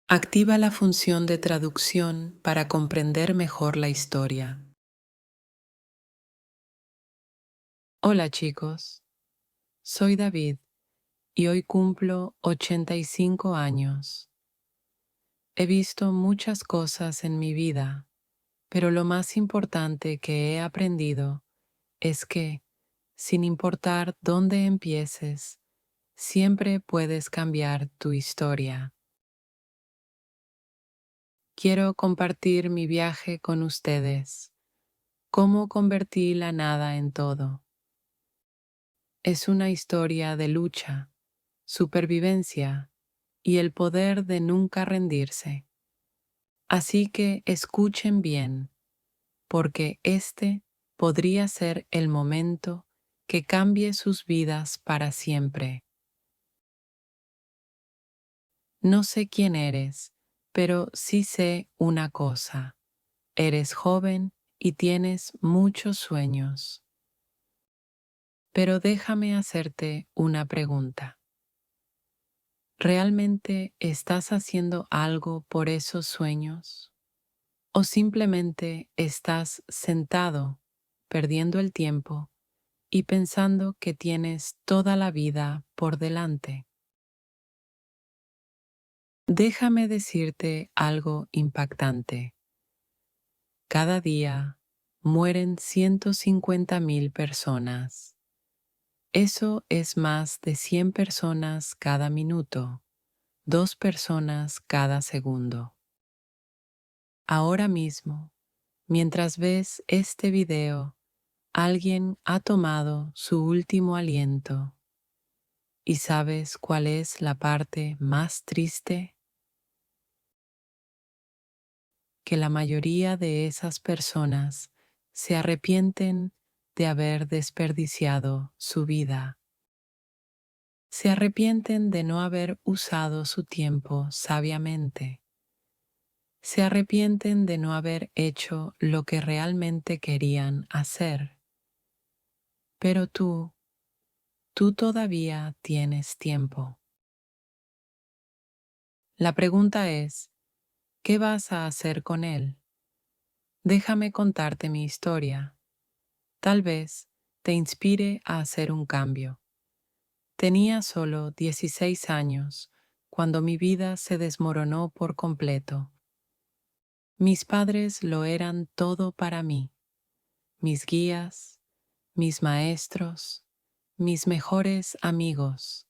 Activa la función de traducción para comprender mejor la historia. Hola chicos, soy David y hoy cumplo 85 años. He visto muchas cosas en mi vida, pero lo más importante que he aprendido es que, sin importar dónde empieces, siempre puedes cambiar tu historia. Quiero compartir mi viaje con ustedes, cómo convertí la nada en todo. Es una historia de lucha, supervivencia y el poder de nunca rendirse. Así que escuchen bien, porque este podría ser el momento que cambie sus vidas para siempre. No sé quién eres, pero sí sé una cosa. Eres joven y tienes muchos sueños. Pero déjame hacerte una pregunta. ¿Realmente estás haciendo algo por esos sueños? ¿O simplemente estás sentado, perdiendo el tiempo y pensando que tienes toda la vida por delante? Déjame decirte algo impactante. Cada día mueren 150,000 personas. Eso es más de 100 personas cada minuto, 2 personas cada segundo. Ahora mismo, mientras ves este video, alguien ha tomado su último aliento. ¿Y sabes cuál es la parte más triste? Que la mayoría de esas personas se arrepienten de haber desperdiciado su vida. Se arrepienten de no haber usado su tiempo sabiamente. Se arrepienten de no haber hecho lo que realmente querían hacer. Pero tú todavía tienes tiempo. La pregunta es, ¿qué vas a hacer con él? Déjame contarte mi historia. Tal vez te inspire a hacer un cambio. Tenía solo 16 años cuando mi vida se desmoronó por completo. Mis padres lo eran todo para mí, mis guías, mis maestros, mis mejores amigos.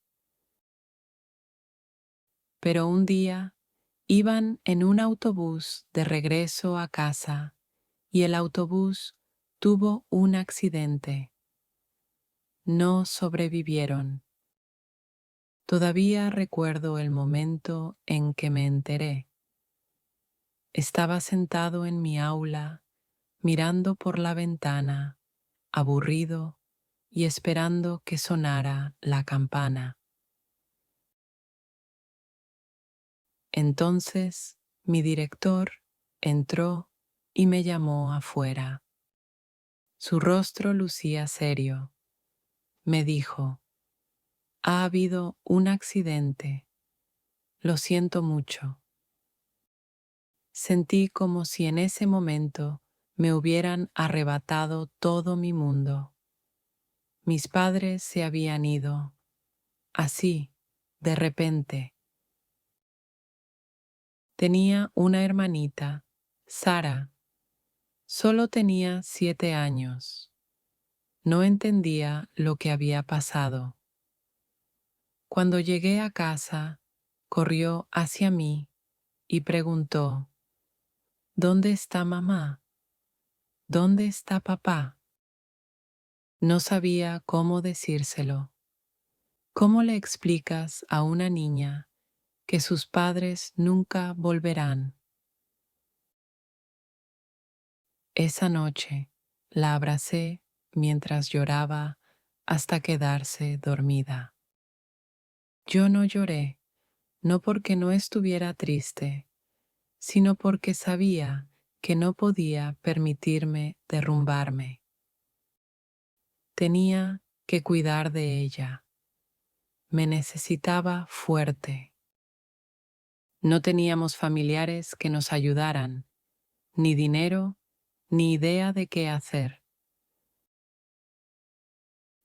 Pero un día iban en un autobús de regreso a casa y el autobús tuvo un accidente. No sobrevivieron. Todavía recuerdo el momento en que me enteré. Estaba sentado en mi aula, mirando por la ventana, aburrido y esperando que sonara la campana. Entonces mi director entró y me llamó afuera. Su rostro lucía serio. Me dijo, ha habido un accidente. Lo siento mucho. Sentí como si en ese momento me hubieran arrebatado todo mi mundo. Mis padres se habían ido, así, de repente. Tenía una hermanita, Sara. Solo tenía 7 años. No entendía lo que había pasado. Cuando llegué a casa, corrió hacia mí y preguntó, ¿dónde está mamá? ¿Dónde está papá? No sabía cómo decírselo. ¿Cómo le explicas a una niña que sus padres nunca volverán? Esa noche la abracé mientras lloraba hasta quedarse dormida. Yo no lloré, no porque no estuviera triste, sino porque sabía que no podía permitirme derrumbarme. Tenía que cuidar de ella. Me necesitaba fuerte. No teníamos familiares que nos ayudaran, ni dinero, ni idea de qué hacer.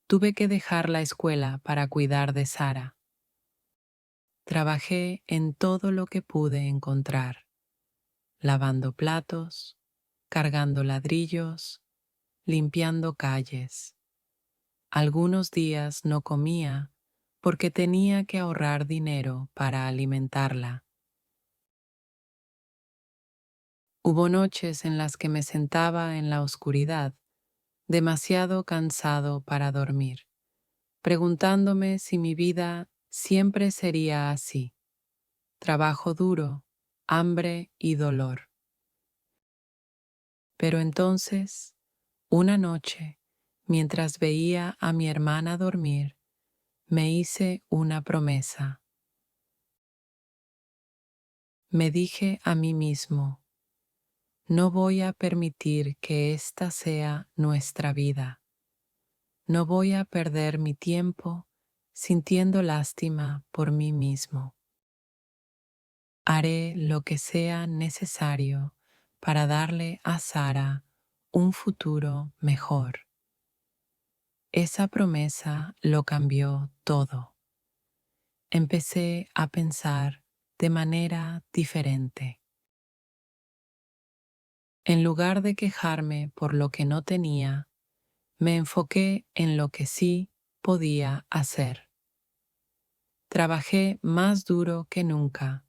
Tuve que dejar la escuela para cuidar de Sara. Trabajé en todo lo que pude encontrar, lavando platos, cargando ladrillos, limpiando calles. Algunos días no comía porque tenía que ahorrar dinero para alimentarla. Hubo noches en las que me sentaba en la oscuridad, demasiado cansado para dormir, preguntándome si mi vida siempre sería así: trabajo duro, hambre y dolor. Pero entonces, una noche, mientras veía a mi hermana dormir, me hice una promesa. Me dije a mí mismo: no voy a permitir que esta sea nuestra vida. No voy a perder mi tiempo sintiendo lástima por mí mismo. Haré lo que sea necesario para darle a Sara un futuro mejor. Esa promesa lo cambió todo. Empecé a pensar de manera diferente. En lugar de quejarme por lo que no tenía, me enfoqué en lo que sí podía hacer. Trabajé más duro que nunca,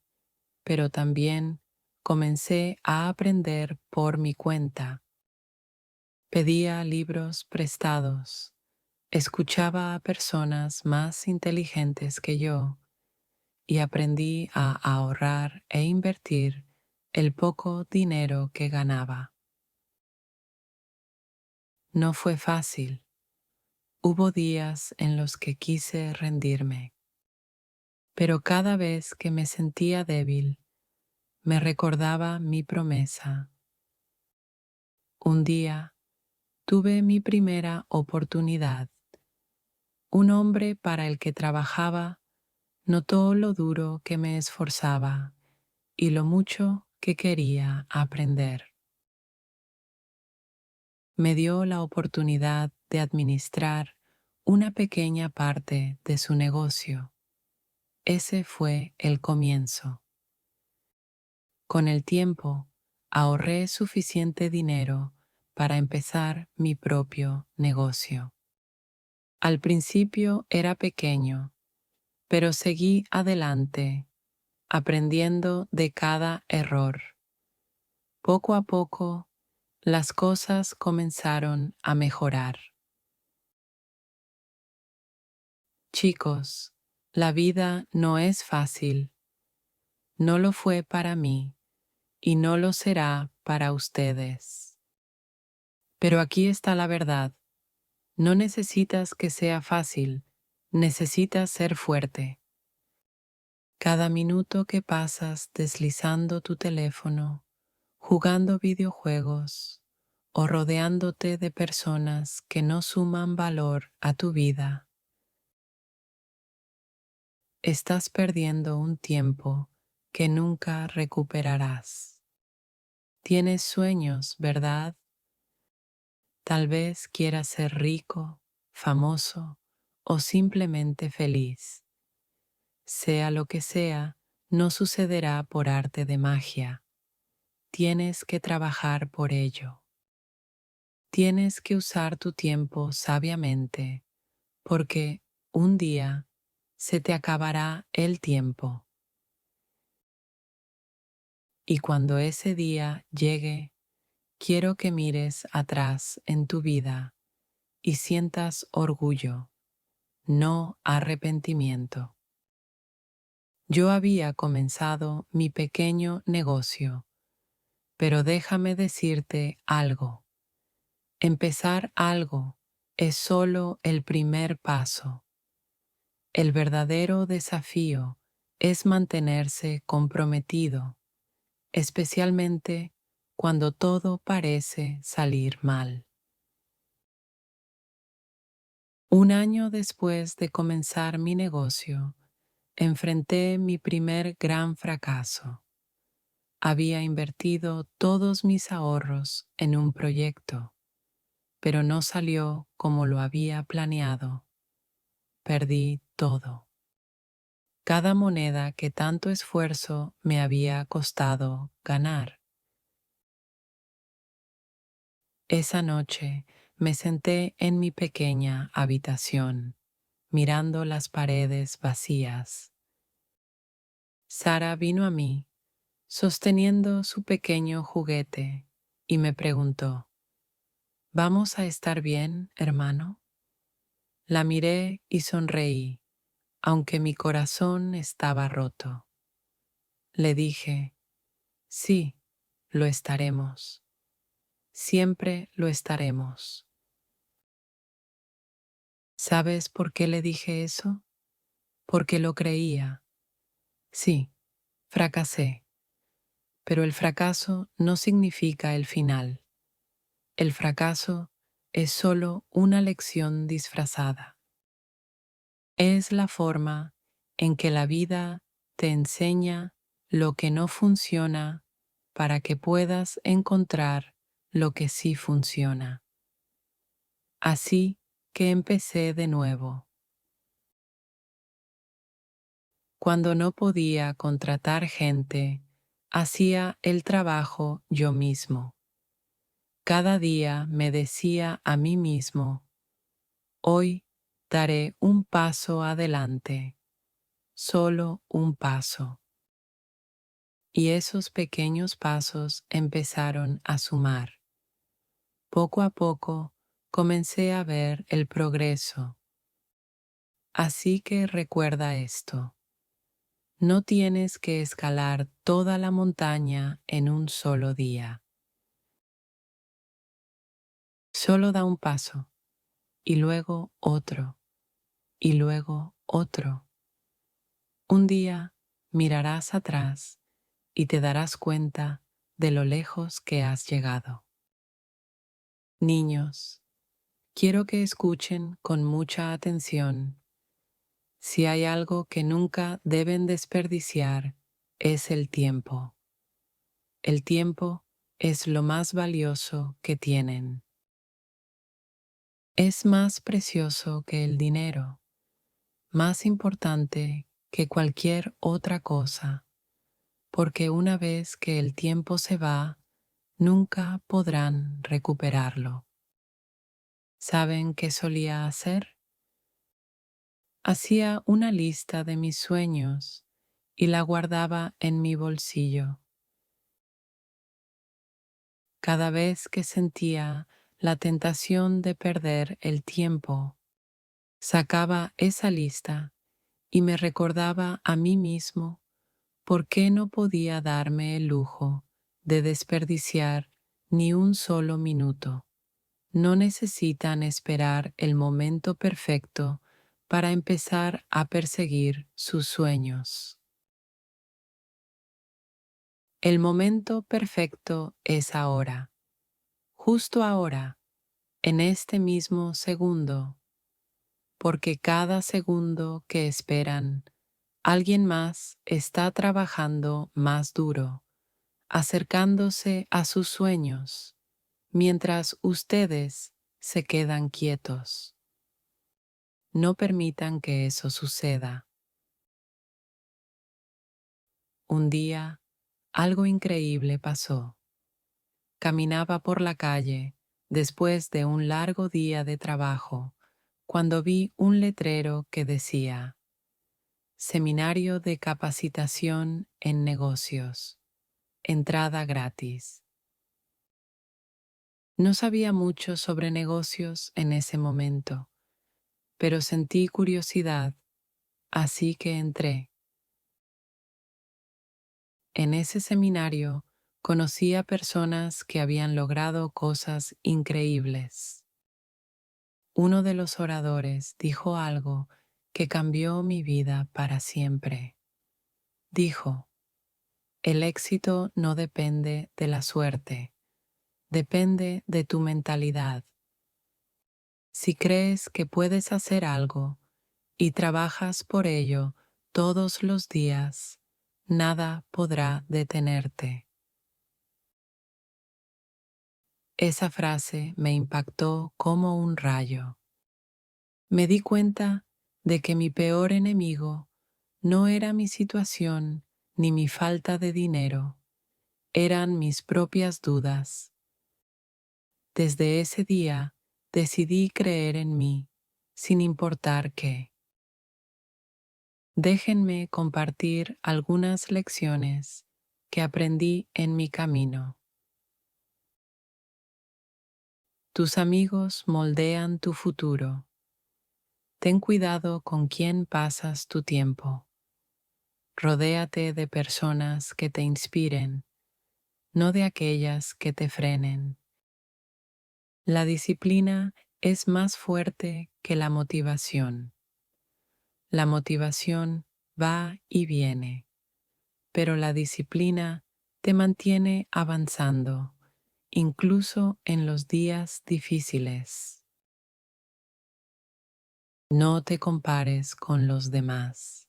pero también comencé a aprender por mi cuenta. Pedía libros prestados, escuchaba a personas más inteligentes que yo y aprendí a ahorrar e invertir el poco dinero que ganaba. No fue fácil. Hubo días en los que quise rendirme, pero cada vez que me sentía débil, me recordaba mi promesa. Un día tuve mi primera oportunidad. Un hombre para el que trabajaba notó lo duro que me esforzaba y lo mucho que quería aprender. Me dio la oportunidad de administrar una pequeña parte de su negocio. Ese fue el comienzo. Con el tiempo, ahorré suficiente dinero para empezar mi propio negocio. Al principio era pequeño, pero seguí adelante, aprendiendo de cada error. Poco a poco, las cosas comenzaron a mejorar. Chicos, la vida no es fácil. No lo fue para mí y no lo será para ustedes. Pero aquí está la verdad. No necesitas que sea fácil, necesitas ser fuerte. Cada minuto que pasas deslizando tu teléfono, jugando videojuegos o rodeándote de personas que no suman valor a tu vida, estás perdiendo un tiempo que nunca recuperarás. Tienes sueños, ¿verdad? Tal vez quieras ser rico, famoso o simplemente feliz. Sea lo que sea, no sucederá por arte de magia. Tienes que trabajar por ello. Tienes que usar tu tiempo sabiamente, porque un día se te acabará el tiempo. Y cuando ese día llegue, quiero que mires atrás en tu vida y sientas orgullo, no arrepentimiento. Yo había comenzado mi pequeño negocio, pero déjame decirte algo. Empezar algo es solo el primer paso. El verdadero desafío es mantenerse comprometido, especialmente cuando todo parece salir mal. Un año después de comenzar mi negocio, enfrenté mi primer gran fracaso. Había invertido todos mis ahorros en un proyecto, pero no salió como lo había planeado. Perdí todo. Cada moneda que tanto esfuerzo me había costado ganar. Esa noche me senté en mi pequeña habitación, mirando las paredes vacías. Sara vino a mí, sosteniendo su pequeño juguete, y me preguntó, ¿vamos a estar bien, hermano? La miré y sonreí, aunque mi corazón estaba roto. Le dije, sí, lo estaremos. Siempre lo estaremos. ¿Sabes por qué le dije eso? Porque lo creía. Sí, fracasé, pero el fracaso no significa el final. El fracaso es solo una lección disfrazada. Es la forma en que la vida te enseña lo que no funciona para que puedas encontrar lo que sí funciona. Así que empecé de nuevo. Cuando no podía contratar gente, hacía el trabajo yo mismo. Cada día me decía a mí mismo, hoy daré un paso adelante, solo un paso. Y esos pequeños pasos empezaron a sumar. Poco a poco comencé a ver el progreso. Así que recuerda esto. No tienes que escalar toda la montaña en un solo día. Solo da un paso, y luego otro, y luego otro. Un día mirarás atrás y te darás cuenta de lo lejos que has llegado. Niños, quiero que escuchen con mucha atención. Si hay algo que nunca deben desperdiciar, es el tiempo. El tiempo es lo más valioso que tienen. Es más precioso que el dinero, más importante que cualquier otra cosa, porque una vez que el tiempo se va, nunca podrán recuperarlo. ¿Saben qué solía hacer? Hacía una lista de mis sueños y la guardaba en mi bolsillo. Cada vez que sentía la tentación de perder el tiempo, sacaba esa lista y me recordaba a mí mismo por qué no podía darme el lujo de desperdiciar ni un solo minuto. No necesitan esperar el momento perfecto para empezar a perseguir sus sueños. El momento perfecto es ahora, justo ahora, en este mismo segundo, porque cada segundo que esperan, alguien más está trabajando más duro, acercándose a sus sueños, mientras ustedes se quedan quietos. No permitan que eso suceda. Un día, algo increíble pasó. Caminaba por la calle después de un largo día de trabajo, cuando vi un letrero que decía, Seminario de Capacitación en Negocios, entrada gratis. No sabía mucho sobre negocios en ese momento, pero sentí curiosidad, así que entré. En ese seminario conocí a personas que habían logrado cosas increíbles. Uno de los oradores dijo algo que cambió mi vida para siempre. Dijo, el éxito no depende de la suerte, depende de tu mentalidad. Si crees que puedes hacer algo y trabajas por ello todos los días, nada podrá detenerte. Esa frase me impactó como un rayo. Me di cuenta de que mi peor enemigo no era mi situación ni mi falta de dinero, eran mis propias dudas. Desde ese día decidí creer en mí, sin importar qué. Déjenme compartir algunas lecciones que aprendí en mi camino. Tus amigos moldean tu futuro. Ten cuidado con quién pasas tu tiempo. Rodéate de personas que te inspiren, no de aquellas que te frenen. La disciplina es más fuerte que la motivación. La motivación va y viene, pero la disciplina te mantiene avanzando, incluso en los días difíciles. No te compares con los demás.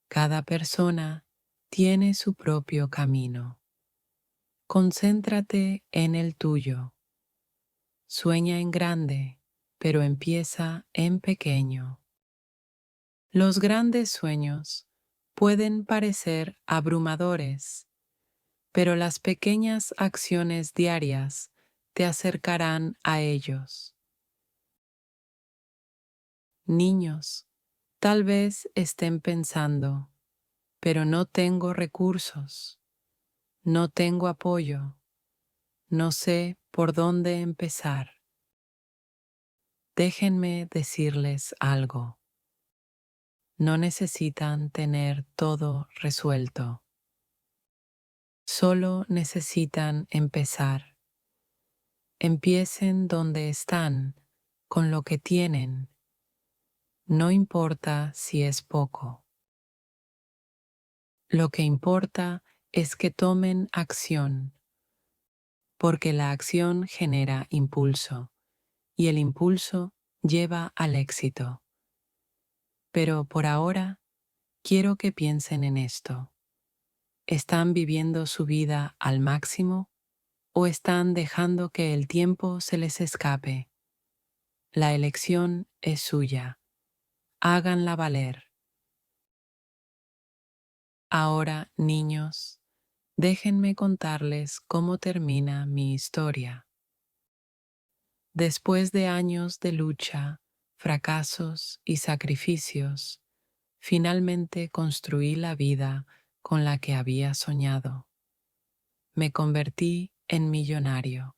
Cada persona tiene su propio camino. Concéntrate en el tuyo. Sueña en grande, pero empieza en pequeño. Los grandes sueños pueden parecer abrumadores, pero las pequeñas acciones diarias te acercarán a ellos. Niños, tal vez estén pensando, pero no tengo recursos, no tengo apoyo, no sé por dónde empezar. Déjenme decirles algo. No necesitan tener todo resuelto. Solo necesitan empezar. Empiecen donde están, con lo que tienen. No importa si es poco. Lo que importa es que tomen acción, porque la acción genera impulso, y el impulso lleva al éxito. Pero por ahora, quiero que piensen en esto. ¿Están viviendo su vida al máximo o están dejando que el tiempo se les escape? La elección es suya. Háganla valer. Ahora, niños, déjenme contarles cómo termina mi historia. Después de años de lucha, fracasos y sacrificios, finalmente construí la vida con la que había soñado. Me convertí en millonario.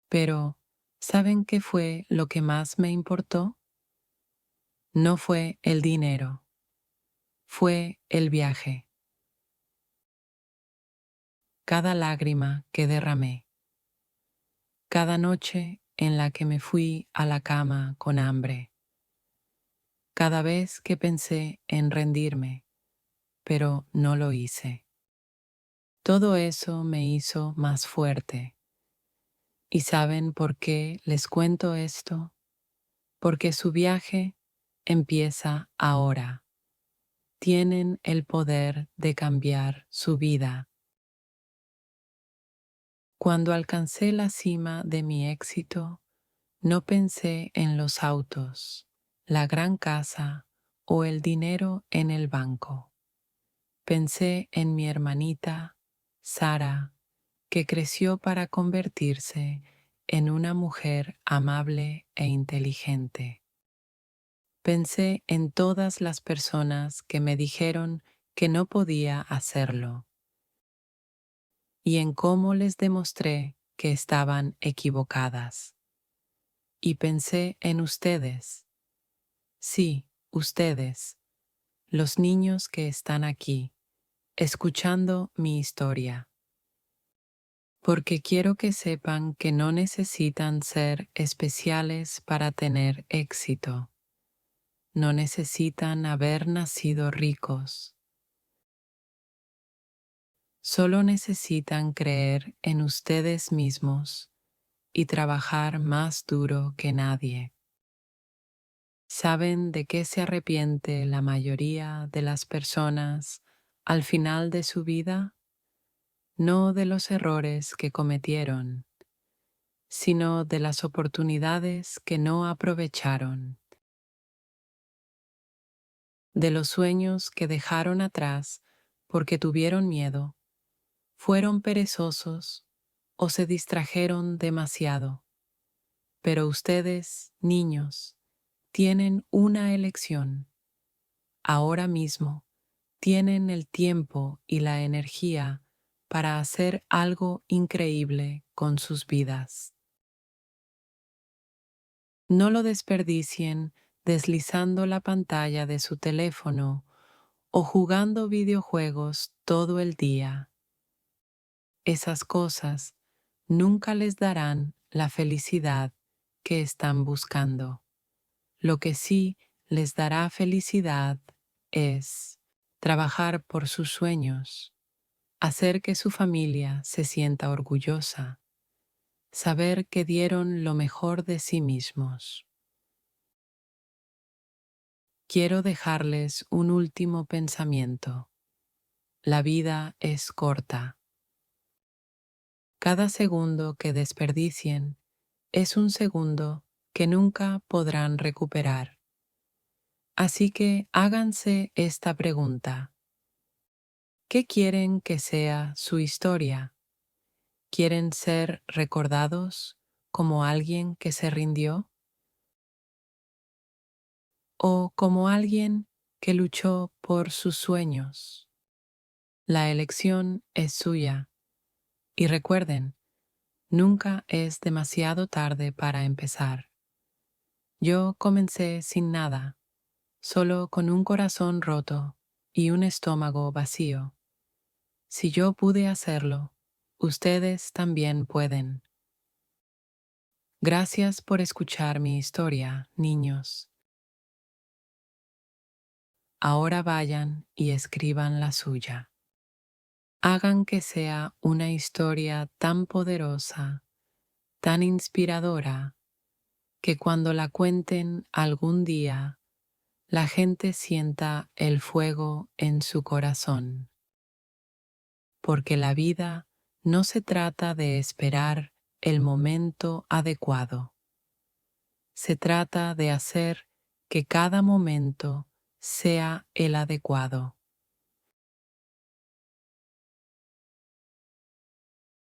Pero, ¿saben qué fue lo que más me importó? No fue el dinero, fue el viaje. Cada lágrima que derramé, cada noche en la que me fui a la cama con hambre, cada vez que pensé en rendirme, pero no lo hice. Todo eso me hizo más fuerte. ¿Y saben por qué les cuento esto? Porque su viaje empieza ahora. Tienen el poder de cambiar su vida. Cuando alcancé la cima de mi éxito, no pensé en los autos, la gran casa o el dinero en el banco. Pensé en mi hermanita, Sara, que creció para convertirse en una mujer amable e inteligente. Pensé en todas las personas que me dijeron que no podía hacerlo y en cómo les demostré que estaban equivocadas. Y pensé en ustedes. Sí, ustedes, los niños que están aquí, escuchando mi historia. Porque quiero que sepan que no necesitan ser especiales para tener éxito. No necesitan haber nacido ricos. Solo necesitan creer en ustedes mismos y trabajar más duro que nadie. ¿Saben de qué se arrepiente la mayoría de las personas al final de su vida? No de los errores que cometieron, sino de las oportunidades que no aprovecharon, de los sueños que dejaron atrás porque tuvieron miedo, fueron perezosos o se distrajeron demasiado. Pero ustedes, niños, tienen una elección. Ahora mismo tienen el tiempo y la energía para hacer algo increíble con sus vidas. No lo desperdicien deslizando la pantalla de su teléfono o jugando videojuegos todo el día. Esas cosas nunca les darán la felicidad que están buscando. Lo que sí les dará felicidad es trabajar por sus sueños, hacer que su familia se sienta orgullosa, saber que dieron lo mejor de sí mismos. Quiero dejarles un último pensamiento. La vida es corta. Cada segundo que desperdicien es un segundo que nunca podrán recuperar. Así que háganse esta pregunta. ¿Qué quieren que sea su historia? ¿Quieren ser recordados como alguien que se rindió? ¿O como alguien que luchó por sus sueños? La elección es suya. Y recuerden, nunca es demasiado tarde para empezar. Yo comencé sin nada, solo con un corazón roto y un estómago vacío. Si yo pude hacerlo, ustedes también pueden. Gracias por escuchar mi historia, niños. Ahora vayan y escriban la suya. Hagan que sea una historia tan poderosa, tan inspiradora, que cuando la cuenten algún día, la gente sienta el fuego en su corazón. Porque la vida no se trata de esperar el momento adecuado. Se trata de hacer que cada momento sea el adecuado.